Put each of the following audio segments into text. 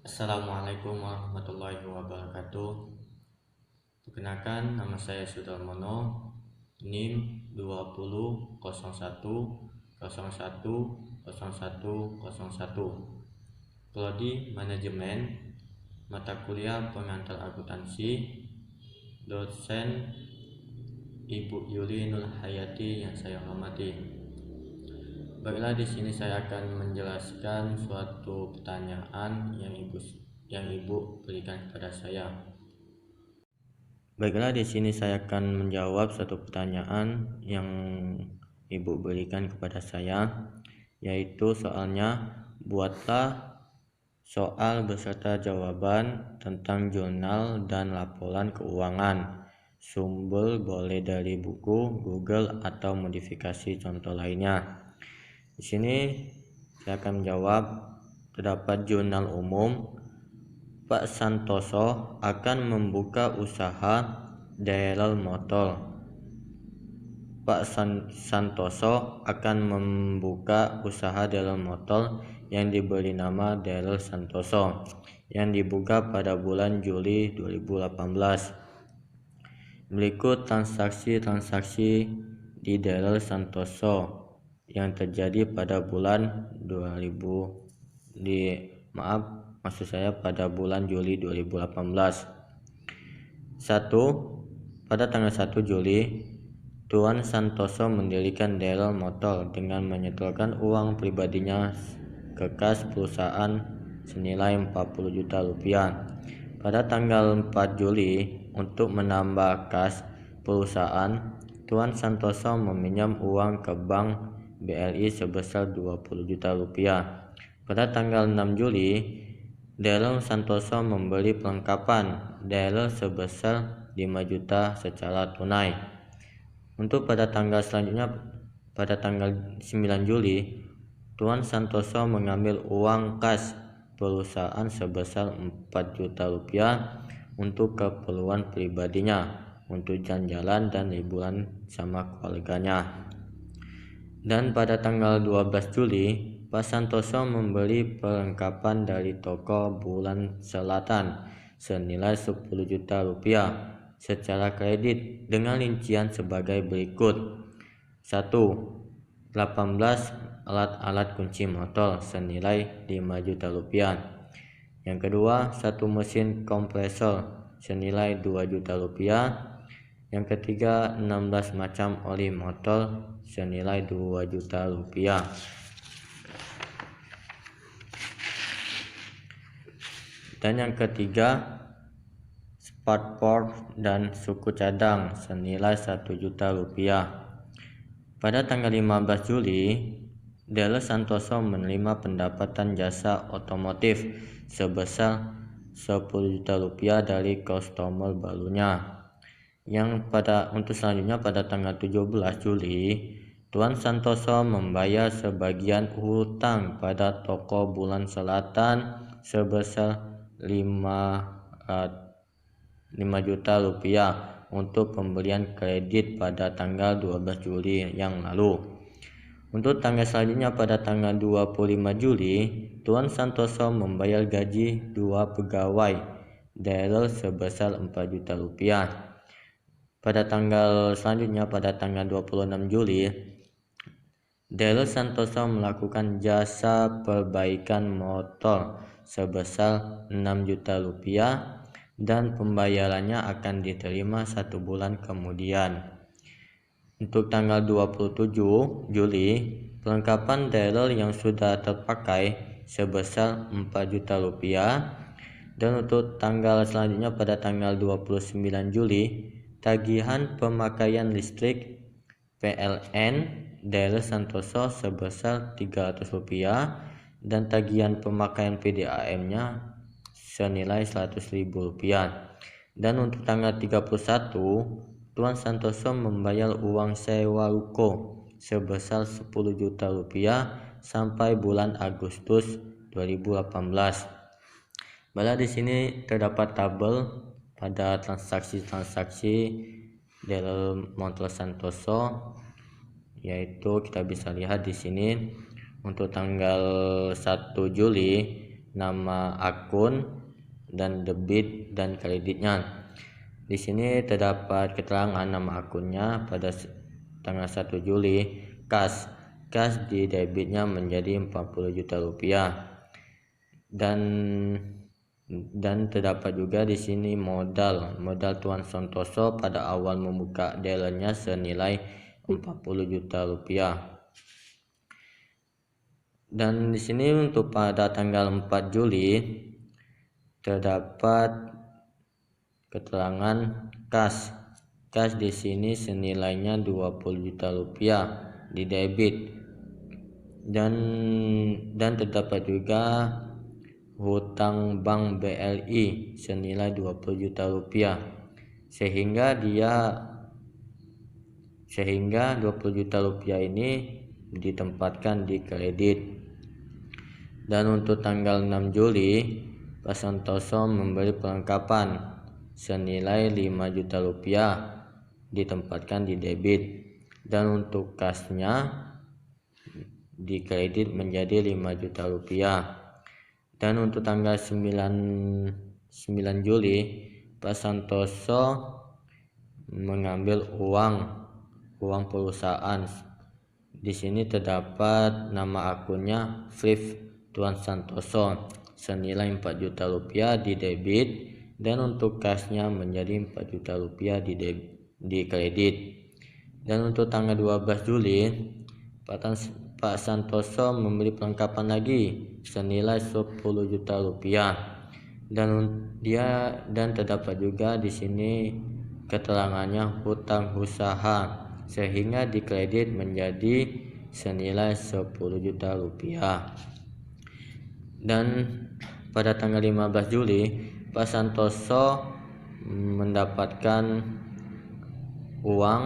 Assalamualaikum warahmatullahi wabarakatuh. Perkenalkan, nama saya Sudarmono, NIM 2001010101. Prodi Manajemen, mata kuliah pengantar akuntansi, dosen Ibu Yuli Nur Hayati yang saya hormati. Baiklah, di sini saya akan menjelaskan suatu pertanyaan yang ibu berikan kepada saya. Baiklah, di sini saya akan menjawab suatu pertanyaan yang ibu berikan kepada saya, yaitu soalnya, buatlah soal beserta jawaban tentang jurnal dan laporan keuangan. Sumber boleh dari buku, Google, atau modifikasi contoh lainnya. Di sini saya akan menjawab, terdapat jurnal umum. Pak Santoso akan membuka usaha dealer motor. Pak Santoso akan membuka usaha dealer motor yang diberi nama Dealer Santoso yang dibuka pada bulan Juli 2018. Berikut transaksi-transaksi di Dealer Santoso yang terjadi pada bulan pada bulan Juli 2018. 1. Pada tanggal 1 Juli, Tuan Santoso mendirikan dealer motor dengan menyetorkan uang pribadinya ke kas perusahaan senilai 40 juta rupiah. Pada tanggal 4 Juli, untuk menambah kas perusahaan, Tuan Santoso meminjam uang ke Bank BRI sebesar 20 juta rupiah. Pada tanggal 6 Juli, dealer Santoso membeli perlengkapan dealer sebesar 5 juta secara tunai. Untuk pada tanggal selanjutnya, pada tanggal 9 Juli, Tuan Santoso mengambil uang kas perusahaan sebesar 4 juta rupiah untuk keperluan pribadinya, untuk jalan-jalan dan liburan sama keluarganya. Dan pada tanggal 12 Juli, Pak Santoso membeli perlengkapan dari toko Bulan Selatan senilai 10 juta rupiah secara kredit dengan rincian sebagai berikut. 1. 18 alat-alat kunci motor senilai 5 juta rupiah. Yang kedua, 1 mesin kompresor senilai 2 juta rupiah. Yang ketiga, 16 macam oli motor senilai 2 juta rupiah. Dan yang ketiga, spart dan suku cadang senilai 1 juta rupiah. Pada tanggal 15 Juli, Dealer Santoso menerima pendapatan jasa otomotif sebesar 10 juta rupiah dari customer barunya. Untuk selanjutnya, pada tanggal 17 Juli, Tuan Santoso membayar sebagian hutang pada toko Bulan Selatan sebesar 5 juta rupiah untuk pembelian kredit pada tanggal 12 Juli yang lalu. Untuk tanggal selanjutnya, pada tanggal 25 Juli, Tuan Santoso membayar gaji 2 pegawai dealer sebesar 4 juta rupiah. Pada tanggal selanjutnya, pada tanggal 26 Juli, Dealer Santoso melakukan jasa perbaikan motor sebesar 6 juta rupiah dan pembayarannya akan diterima 1 bulan kemudian. Untuk tanggal 27 Juli, perlengkapan dealer yang sudah terpakai sebesar 4 juta rupiah. Dan untuk tanggal selanjutnya, pada tanggal 29 Juli, tagihan pemakaian listrik PLN Dealer Santoso sebesar 300 rupiah dan tagihan pemakaian PDAM-nya senilai 100.000 rupiah. Dan untuk tanggal 31, Tuan Santoso membayar uang sewa ruko sebesar 10 juta rupiah sampai bulan Agustus 2018. Baiklah, di sini terdapat tabel pada transaksi-transaksi dealer motor Santoso, yaitu kita bisa lihat di sini. Untuk tanggal 1 Juli, nama akun dan debit dan kreditnya. Di sini terdapat keterangan nama akunnya pada tanggal 1 Juli, kas di debitnya menjadi 40 juta rupiah. Dan terdapat juga di sini modal Tuan Santoso pada awal membuka dealernya senilai 40 juta rupiah. Dan di sini untuk pada tanggal 4 Juli terdapat keterangan kas di sini senilainya 20 juta rupiah di debit, dan terdapat juga hutang bank BLI senilai 20 juta rupiah, sehingga 20 juta rupiah ini ditempatkan di kredit. Dan untuk tanggal 6 Juli Pak Santoso memberi perlengkapan senilai 5 juta rupiah ditempatkan di debit, dan untuk kasnya di kredit menjadi 5 juta rupiah. Dan untuk tanggal 9 Juli Pak Santoso mengambil uang perusahaan. Di sini terdapat nama akunnya Flip Tuan Santoso senilai 4 juta rupiah di debit, dan untuk kasnya menjadi 4 juta rupiah di kredit. Dan untuk tanggal 12 Juli Pak Santoso memberi perlengkapan lagi senilai 10 juta rupiah, dan terdapat juga di sini keterangannya hutang usaha, sehingga di kredit menjadi senilai 10 juta rupiah. Dan pada tanggal 15 Juli Pak Santoso mendapatkan uang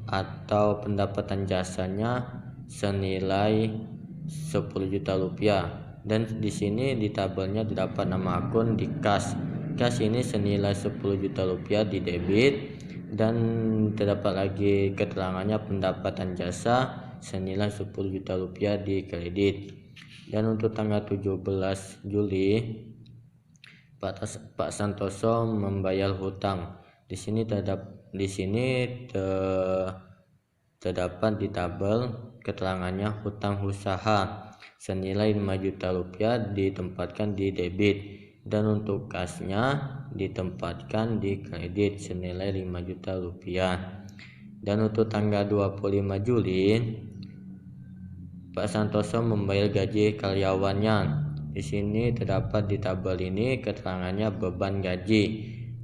atau pendapatan jasanya senilai 10 juta rupiah, dan di sini di tabelnya terdapat nama akun di kas ini senilai 10 juta rupiah di debit, dan terdapat lagi keterangannya pendapatan jasa senilai 10 juta rupiah di kredit. Dan untuk tanggal 17 Juli Pak Santoso membayar hutang. Di sini terdapat di tabel keterangannya hutang usaha senilai 5 juta rupiah ditempatkan di debit, dan untuk kasnya ditempatkan di kredit senilai 5 juta rupiah. Dan untuk tanggal 25 Juli Pak Santoso membayar gaji karyawannya. Di sini terdapat di tabel ini keterangannya beban gaji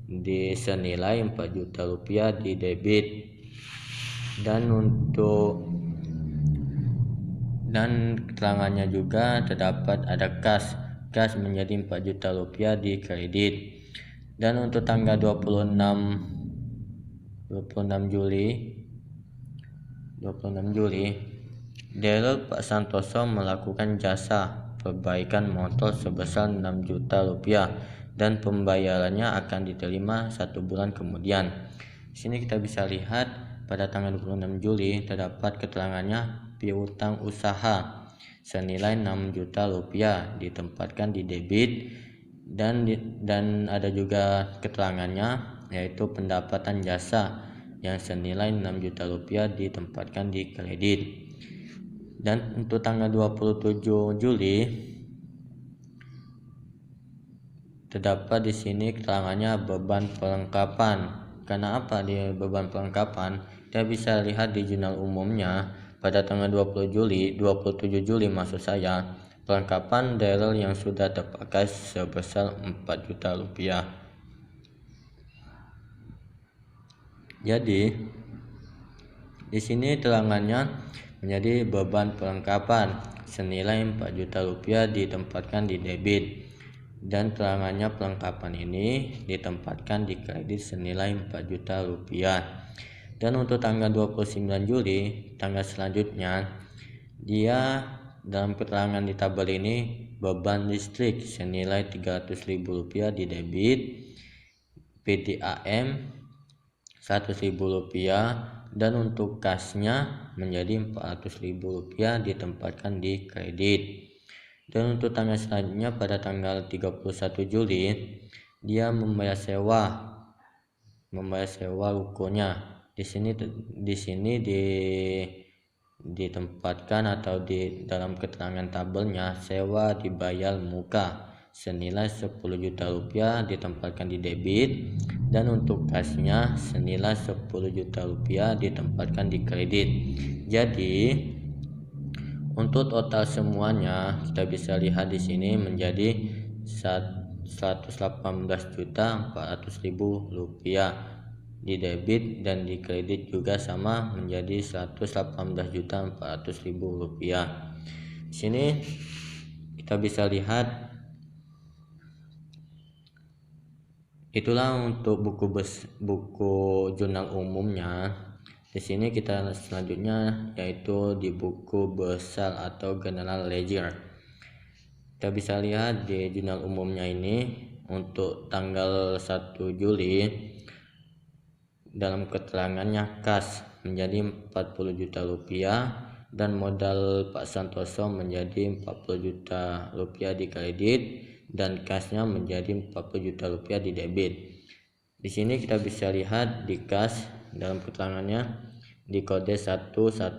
di senilai 4 juta rupiah di debit, dan keterangannya juga terdapat ada kas menjadi 4 juta rupiah di kredit. Dan untuk tanggal 26 Juli dealer Pak Santoso melakukan jasa perbaikan motor sebesar 6 juta rupiah, dan pembayarannya akan diterima 1 bulan kemudian. Di sini kita bisa lihat pada tanggal 26 Juli terdapat keterangannya piutang usaha senilai 6 juta rupiah ditempatkan di debit, dan ada juga keterangannya yaitu pendapatan jasa yang senilai 6 juta rupiah ditempatkan di kredit. Dan untuk tanggal 27 Juli terdapat di sini keterangannya beban perlengkapan. Karena apa di beban perlengkapan? Kita bisa lihat di jurnal umumnya pada tanggal 27 Juli maksud saya, perlengkapan dealer yang sudah terpakai sebesar 4 juta rupiah. Jadi di sini terangannya menjadi beban perlengkapan senilai 4 juta rupiah ditempatkan di debit, dan terangannya perlengkapan ini ditempatkan di kredit senilai 4 juta rupiah. Dan untuk tanggal 29 Juli tanggal selanjutnya, dia dalam keterangan di tabel ini beban listrik senilai 300.000 rupiah di debit, PDAM 100.000 rupiah, dan untuk kasnya menjadi 400.000 rupiah ditempatkan di kredit. Dan untuk tanggal selanjutnya pada tanggal 31 Juli dia membayar sewa rukonya. Di sini ditempatkan atau di dalam keterangan tabelnya sewa dibayar muka senilai 10 juta rupiah ditempatkan di debit, dan untuk kasnya senilai 10 juta rupiah ditempatkan di kredit. Jadi untuk total semuanya kita bisa lihat di sini menjadi 118.400.000 rupiah di debit, dan di kredit juga sama menjadi 118.400.000 rupiah. Di sini kita bisa lihat itulah untuk buku jurnal umumnya. Di sini kita selanjutnya yaitu di buku besar atau general ledger. Kita bisa lihat di jurnal umumnya ini untuk tanggal 1 Juli dalam keterangannya kas menjadi 40 juta rupiah dan modal Pak Santoso menjadi 40 juta rupiah di kredit dan kasnya menjadi 40 juta rupiah di debit. Di sini kita bisa lihat di kas dalam keterangannya di kode 111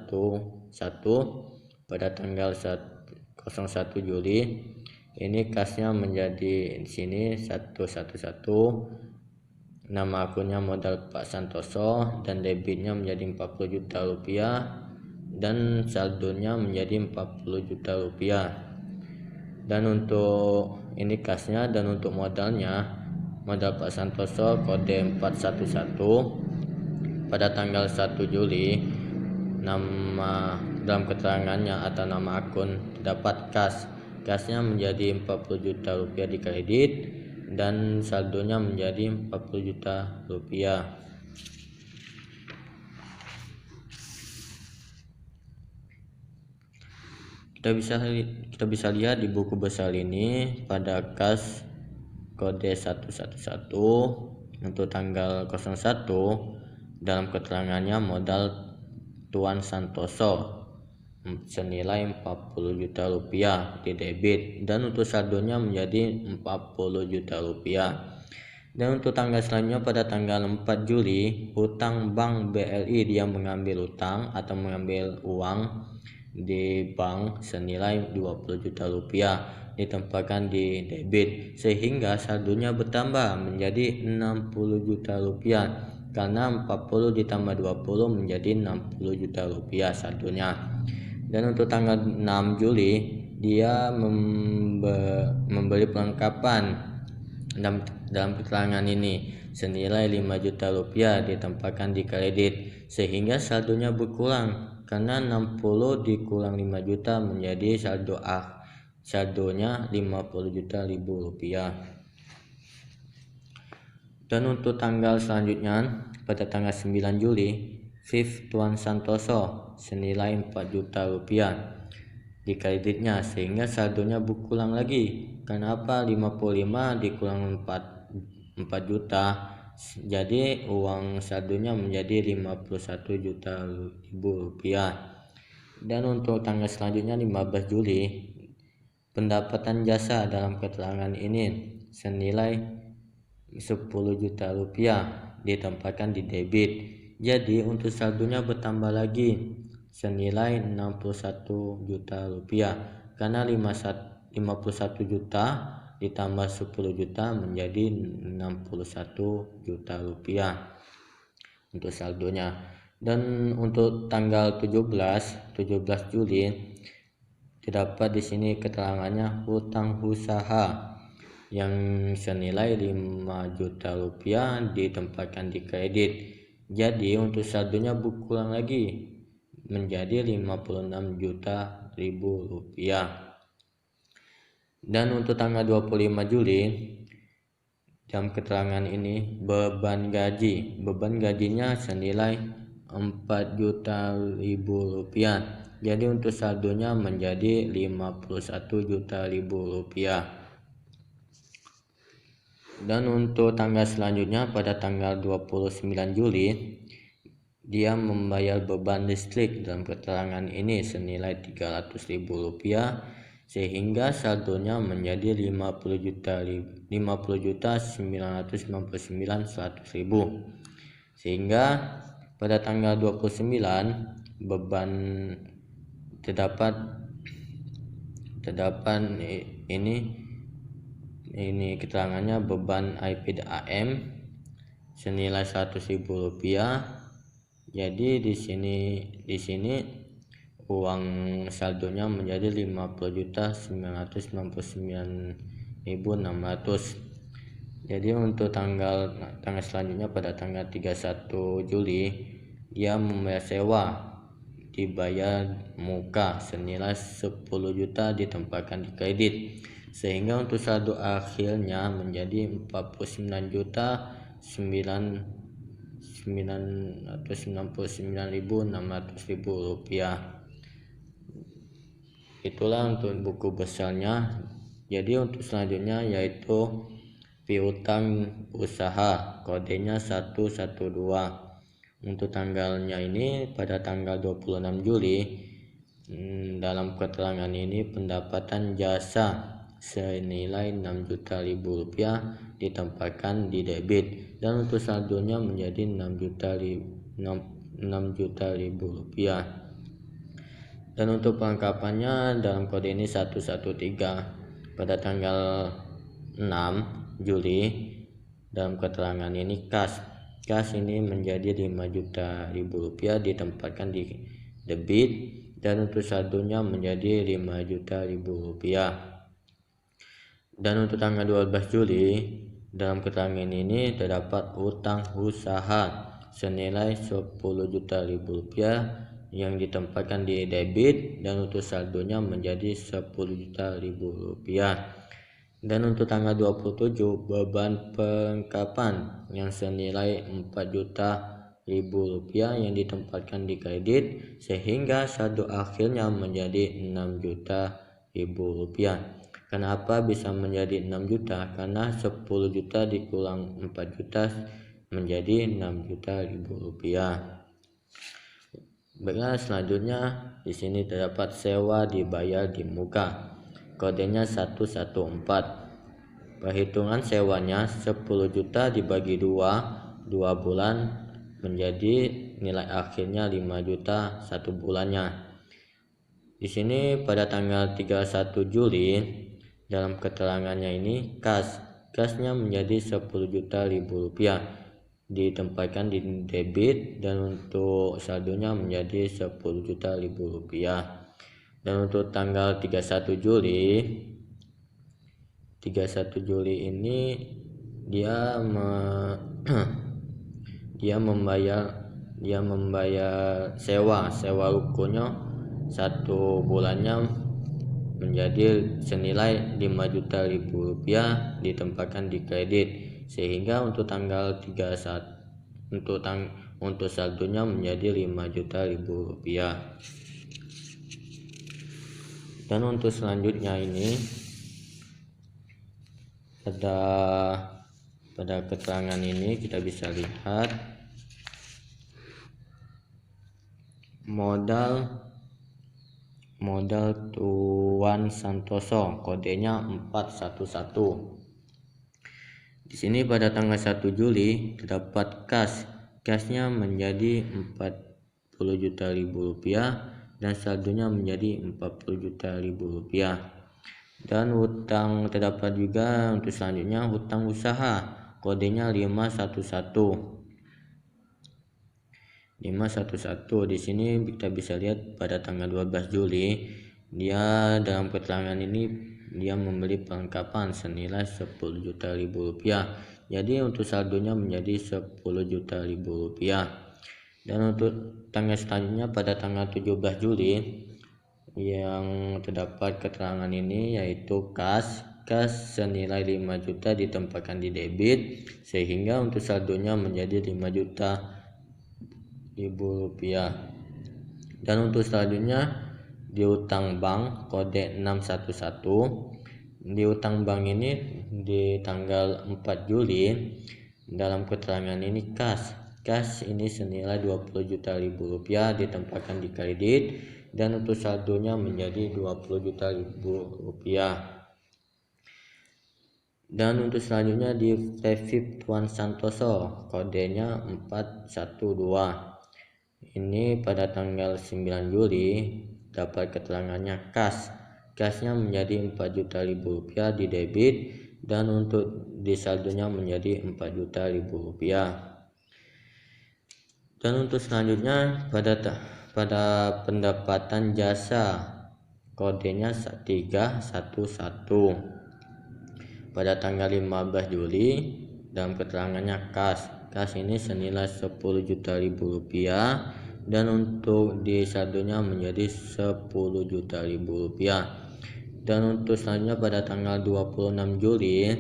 pada tanggal 01 Juli ini kasnya menjadi di sini 111, nama akunnya modal Pak Santoso dan debitnya menjadi 40 juta rupiah dan saldonya menjadi 40 juta rupiah. Dan untuk ini kasnya, dan untuk modalnya modal Pak Santoso kode 411 pada tanggal 1 Juli nama dalam keterangannya atau nama akun terdapat kasnya menjadi 40 juta rupiah di kredit dan saldonya menjadi 40 juta rupiah. Kita bisa lihat di buku besar ini pada kas kode 111 untuk tanggal 01 dalam keterangannya modal Tuan Santoso senilai 40 juta rupiah di debit dan untuk saldonya menjadi 40 juta rupiah. Dan untuk tanggal selanjutnya pada tanggal 4 Juli hutang bank BLI, dia mengambil hutang atau mengambil uang di bank senilai 20 juta rupiah ditempatkan di debit sehingga saldonya bertambah menjadi 60 juta rupiah karena 40 ditambah 20 menjadi 60 juta rupiah saldonya. Dan untuk tanggal 6 Juli dia membeli perlengkapan dalam keterangan ini senilai 5 juta rupiah ditempatkan di kredit sehingga saldonya berkurang karena 60 dikurang 5 juta menjadi saldonya 50 juta rupiah. Dan untuk tanggal selanjutnya pada tanggal 9 Juli Viv Tuan Santoso senilai 4 juta rupiah di kreditnya sehingga saldonya berkurang lagi. Kenapa 55 dikurang 4 juta jadi uang saldonya menjadi 51 juta rupiah. Dan untuk tanggal selanjutnya 15 Juli pendapatan jasa dalam keterangan ini senilai 10 juta rupiah ditempatkan di debit. Jadi untuk saldonya bertambah lagi senilai 61 juta rupiah karena 51 juta ditambah 10 juta menjadi 61 juta rupiah untuk saldonya. Dan untuk tanggal 17 Juli terdapat di sini keterangannya hutang usaha yang senilai 5 juta rupiah ditempatkan di kredit. Jadi untuk saldonya berkurang lagi menjadi 56 juta rupiah. Dan untuk tanggal 25 Juli dalam keterangan ini beban gajinya senilai 4 juta rupiah. Jadi untuk saldonya menjadi 51 juta rupiah. Dan untuk tanggal selanjutnya pada tanggal 29 Juli dia membayar beban listrik dalam keterangan ini senilai 300.000 rupiah sehingga saldonya menjadi 50.999.100.000. Sehingga pada tanggal 29 beban terdapat ini keterangannya beban IP AM senilai Rp100.000. Jadi di sini uang saldonya menjadi 50.999.600. Jadi untuk tanggal selanjutnya pada tanggal 31 Juli dia membayar sewa, dibayar muka senilai 10 juta ditempatkan di kredit, sehingga untuk saldo akhirnya menjadi 49.999.600 rupiah. Itulah untuk buku besarnya. Jadi untuk selanjutnya yaitu piutang usaha, kodenya 112. Untuk tanggalnya ini pada tanggal 26 Juli. Dalam keterangan ini pendapatan jasa senilai 6 juta rupiah ditempatkan di debit, dan untuk saldonya menjadi 6 juta rupiah. Dan untuk pelengkapannya dalam kode ini 113. Pada tanggal 6 Juli dalam keterangan ini kas ini menjadi 5 juta rupiah ditempatkan di debit, dan untuk saldonya menjadi 5 juta rupiah. Dan untuk tanggal 12 Juli dalam keterangan ini terdapat utang usaha senilai 10 juta rupiah yang ditempatkan di debit, dan untuk saldonya menjadi 10 juta rupiah. Dan untuk tanggal 27 beban perlengkapan yang senilai 4 juta rupiah yang ditempatkan di kredit, sehingga saldo akhirnya menjadi 6 juta rupiah. Kenapa bisa menjadi 6 juta? Karena 10 juta dikurang 4 juta menjadi 6 juta rupiah. Baiklah, selanjutnya di sini terdapat sewa dibayar di muka, kodenya 114. Perhitungan sewanya 10 juta dibagi 2 bulan menjadi nilai akhirnya 5 juta 1 bulannya. Di sini pada tanggal 31 Juli dalam keterangannya ini kasnya menjadi 10 juta rupiah ditempatkan di debit, dan untuk saldonya menjadi 10 juta rupiah. Dan untuk tanggal 31 Juli ini dia membayar sewa rukonya 1 bulannya menjadi senilai 5 juta rupiah ditempatkan di kredit, sehingga untuk tanggal 31 untuk saldonya menjadi 5 juta rupiah. Dan untuk selanjutnya ini pada keterangan ini kita bisa lihat modal Tuan Santoso, kodenya 411. Di sini pada tanggal 1 Juli terdapat kasnya menjadi 40 juta rupiah dan saldonya menjadi 40 juta rupiah. Dan hutang terdapat juga untuk selanjutnya hutang usaha, kodenya 511. Di sini kita bisa lihat pada tanggal 12 Juli dia dalam keterangan ini dia membeli perlengkapan senilai 10 juta rupiah. Jadi untuk saldonya menjadi 10 juta rupiah. Dan untuk tanggal selanjutnya pada tanggal 17 Juli yang terdapat keterangan ini yaitu kas senilai 5 juta ditempatkan di debit, sehingga untuk saldonya menjadi 5 juta rupiah. Dan untuk selanjutnya di utang bank kode 611. Di utang bank ini di tanggal 4 Juli dalam keterangan ini kas ini senilai 20 juta rupiah ditempatkan di kredit, dan untuk saldonya menjadi 20 juta rupiah. Dan untuk selanjutnya di Flevip Tuan Santoso, kodenya 412. Ini pada tanggal 9 Juli dapat keterangannya kasnya menjadi 4 juta rupiah di debit, dan untuk di saldonya menjadi 4 juta rupiah. Dan untuk selanjutnya pada pendapatan jasa, kodenya 311. Pada tanggal 15 Juli dalam keterangannya kas ini senilai 10 juta rupiah, dan untuk di saldonya menjadi 10 juta rupiah. Dan untuk selanjutnya pada tanggal 26 Juli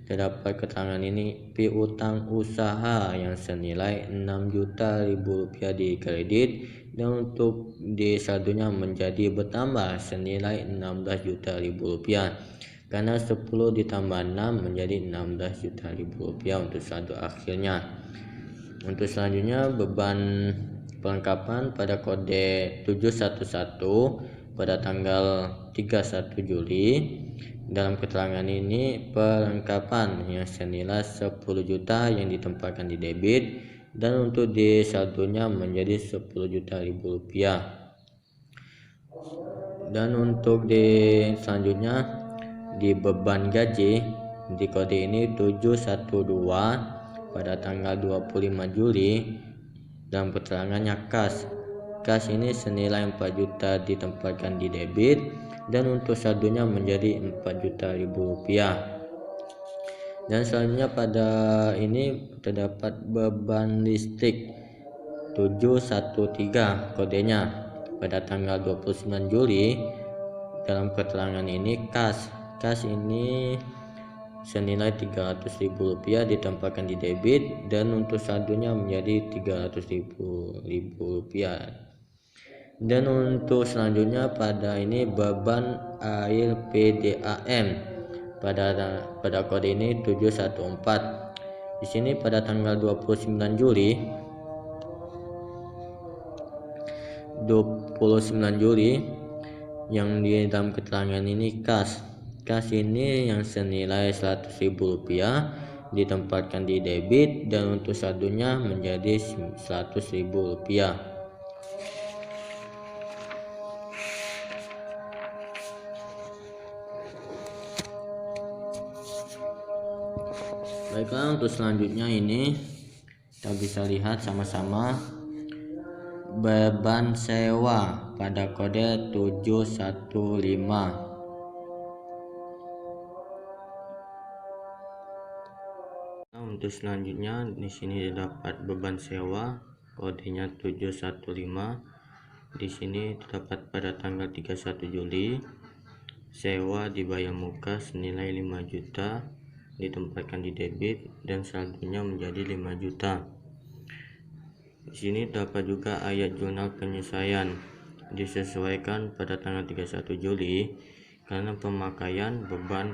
terdapat keterangan ini piutang usaha yang senilai 6 juta rupiah di kredit, dan untuk di saldonya menjadi bertambah senilai 16 juta rupiah. Karena 10 ditambah 6 menjadi 16 juta rupiah untuk saldo akhirnya. Untuk selanjutnya beban perlengkapan pada kode 711 pada tanggal 31 Juli. Dalam keterangan ini perlengkapan yang senilai 10 juta yang ditempatkan di debit, dan untuk di saldonya menjadi 10 juta rupiah. Dan untuk di selanjutnya di beban gaji di kode ini 712 pada tanggal 25 Juli dalam keterangannya kas ini senilai 4 juta ditempatkan di debit, dan untuk saldonya menjadi 4 juta rupiah. Dan selanjutnya pada ini terdapat beban listrik 713 kodenya pada tanggal 29 Juli dalam keterangan ini kas ini senilai 300 ribu rupiah ditempatkan di debit, dan untuk saldonya menjadi 300 ribu rupiah. Dan untuk selanjutnya pada ini beban air PDAM pada kode ini 714. Di sini pada tanggal 29 Juli yang di dalam keterangan ini kas ini yang senilai 100 ribu rupiah ditempatkan di debit, dan untuk saldonya menjadi 100 ribu rupiah. Baiklah, untuk selanjutnya ini kita bisa lihat sama-sama beban sewa pada kode 715. Untuk selanjutnya di sini dapat beban sewa kodenya 715. Di sini terdapat pada tanggal 31 Juli sewa dibayar muka senilai 5 juta ditempatkan di debit, dan saldonya menjadi 5 juta. Di sini dapat juga ayat jurnal penyelesaian disesuaikan pada tanggal 31 Juli karena pemakaian beban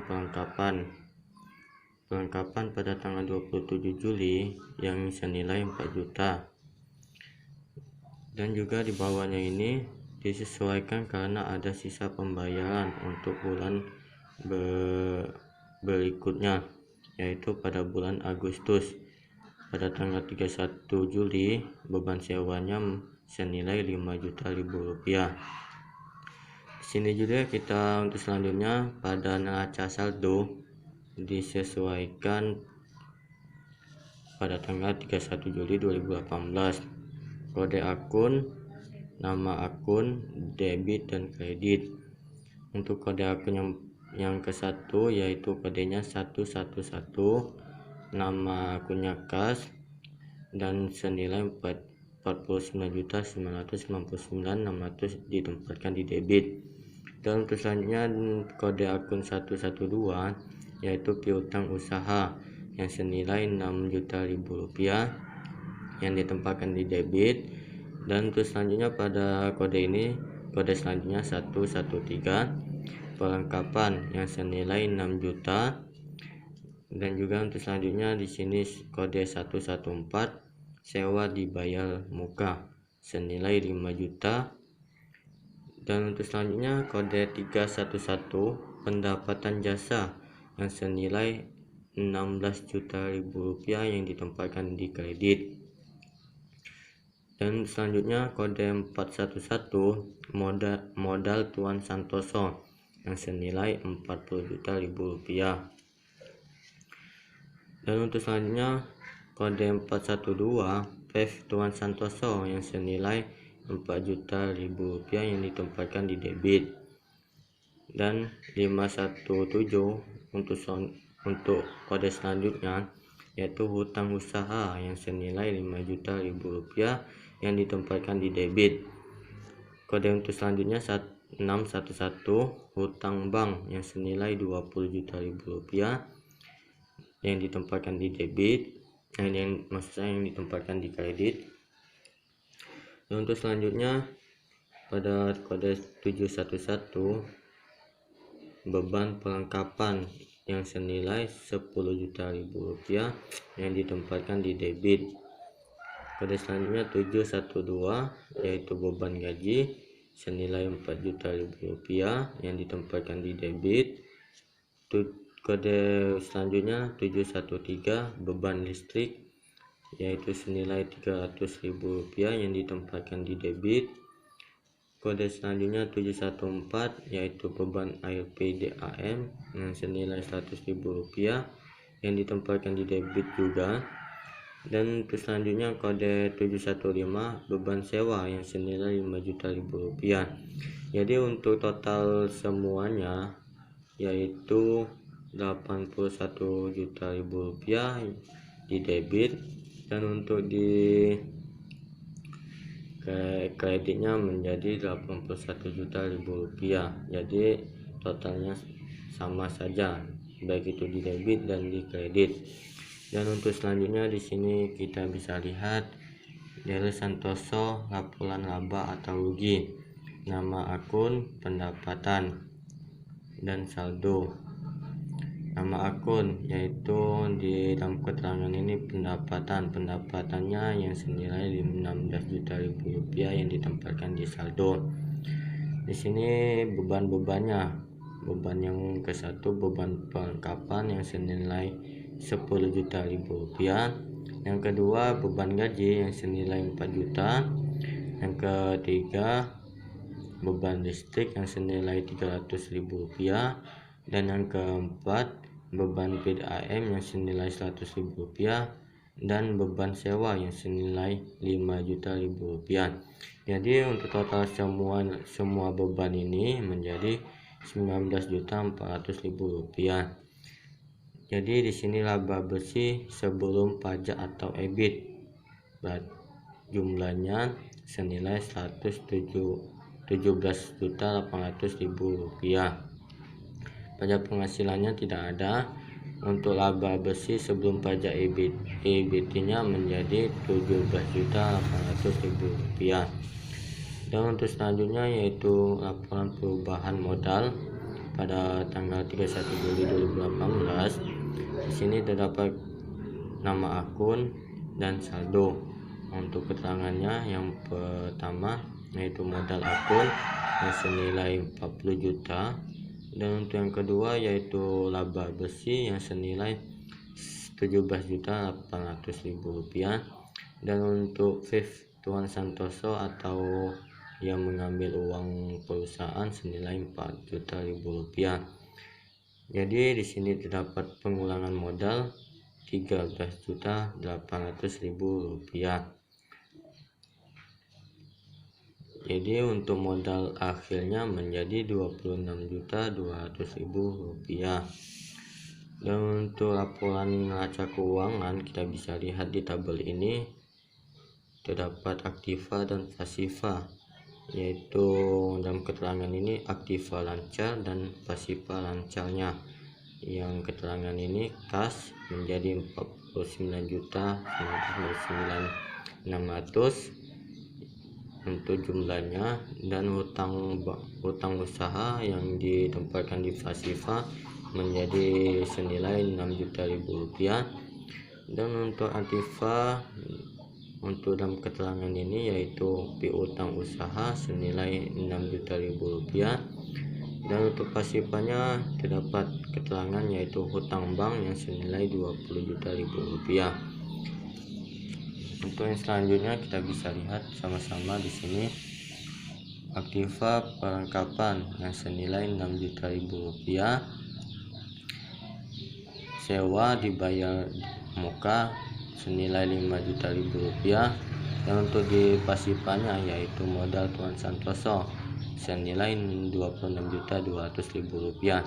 perlengkapan pada tanggal 27 Juli yang senilai 4 juta. Dan juga di bawahnya ini disesuaikan karena ada sisa pembayaran untuk bulan berikutnya, yaitu pada bulan Agustus. Pada tanggal 31 Juli beban sewanya senilai 5 juta rupiah. Di sini juga kita untuk selanjutnya pada neraca saldo disesuaikan pada tanggal 31 Juli 2018. Kode akun, nama akun, debit dan kredit. Untuk kode akun yang ke-1 yaitu kodenya 111, nama akunnya kas, dan senilai 49.999.600 ditempatkan di debit. Dan untuk selanjutnya kode akun 112 yaitu piutang usaha yang senilai 6 juta rupiah yang ditempatkan di debit. Dan untuk selanjutnya pada kode selanjutnya 113 perlengkapan yang senilai 6 juta. Dan juga untuk selanjutnya di sini kode 114 sewa dibayar muka senilai 5 juta. Dan untuk selanjutnya kode 311 pendapatan jasa yang senilai 16 juta rupiah yang ditempatkan di kredit. Dan selanjutnya kode 411 modal Tuan Santoso yang senilai 40 juta rupiah. Dan untuk selanjutnya kode 412 PEV Tuan Santoso yang senilai 4 juta rupiah yang ditempatkan di debit. Dan 517 untuk kode selanjutnya yaitu hutang usaha yang senilai 5 juta rupiah yang ditempatkan di debit. Kode untuk selanjutnya 611 hutang bank yang senilai 20 juta rupiah yang ditempatkan di debit, maksudnya yang ditempatkan di kredit. Dan untuk selanjutnya pada kode 711 beban perlengkapan yang senilai 10 juta rupiah yang ditempatkan di debit. Kode selanjutnya 712 yaitu beban gaji senilai 4 juta rupiah yang ditempatkan di debit. Kode selanjutnya 713 beban listrik yaitu senilai 300 rupiah yang ditempatkan di debit. Kode selanjutnya 714 yaitu beban air PDAM yang senilai 100 rupiah yang ditempatkan di debit juga. Dan selanjutnya kode 715 beban sewa yang senilai 5 juta rupiah. Jadi untuk total semuanya yaitu 81 juta rupiah di debit, dan untuk di kreditnya menjadi 81 juta rupiah. Jadi totalnya sama saja baik itu di debit dan di kredit. Dan untuk selanjutnya di sini kita bisa lihat Daryl Santoso laporan laba atau rugi, nama akun, pendapatan, dan saldo. Nama akun yaitu di dalam keterangan ini pendapatannya yang senilai 16 juta rupiah yang ditempatkan di saldo. Di sini beban-bebannya, beban yang ke satu beban perlengkapan yang senilai 10 juta rupiah, yang kedua beban gaji yang senilai 4 juta, yang ketiga beban listrik yang senilai 300 rupiah, dan yang keempat beban PDAM yang senilai 100 rupiah, dan beban sewa yang senilai 5 juta rupiah. Jadi untuk total semua beban ini menjadi 19.400.000 rupiah. Jadi di sini laba bersih sebelum pajak atau EBIT jumlahnya senilai 17.800.000 rupiah. Pajak penghasilannya tidak ada. Untuk laba bersih sebelum pajak EBIT-nya menjadi 17.800.000 rupiah. Dan untuk selanjutnya yaitu laporan perubahan modal pada tanggal 31 Juli 2018. Di sini terdapat nama akun dan saldo. Untuk keterangannya yang pertama yaitu modal akun yang senilai 40 juta, dan untuk yang kedua yaitu laba bersih yang senilai 17.800.000 rupiah, dan untuk PEV Tuan Santoso atau yang mengambil uang perusahaan senilai 4 juta rupiah. Jadi di sini terdapat pengulangan modal 13.800.000 rupiah. Jadi untuk modal akhirnya menjadi 26.200.000 rupiah. Dan untuk laporan neraca keuangan kita bisa lihat di tabel ini terdapat aktiva dan pasiva, yaitu dalam keterangan ini aktiva lancar dan pasiva lancarnya. Yang keterangan ini kas menjadi 49.999.600 untuk jumlahnya, dan hutang usaha yang ditempatkan di pasiva menjadi senilai 6 juta rupiah. Dan untuk aktiva Untuk dalam keterangan ini yaitu piutang usaha senilai Rp6.000.000, dan untuk pasifannya terdapat keterangan yaitu hutang bank yang senilai Rp20.000.000. Untuk yang selanjutnya kita bisa lihat sama-sama di sini aktiva perlengkapan yang senilai Rp6.000.000, sewa dibayar muka senilai Rp5.000.000, dan untuk di pasifannya yaitu modal Tuan Santoso senilai Rp26.200.000.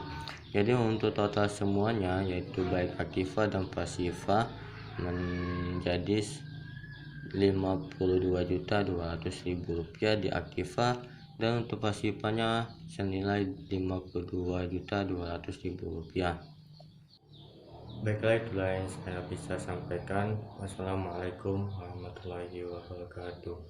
Jadi untuk total semuanya yaitu baik aktiva dan pasifa menjadi Rp52.200.000 di aktiva, dan untuk pasifanya senilai Rp52.200.000. Baiklah, itulah yang saya bisa sampaikan. Wassalamualaikum warahmatullahi wabarakatuh.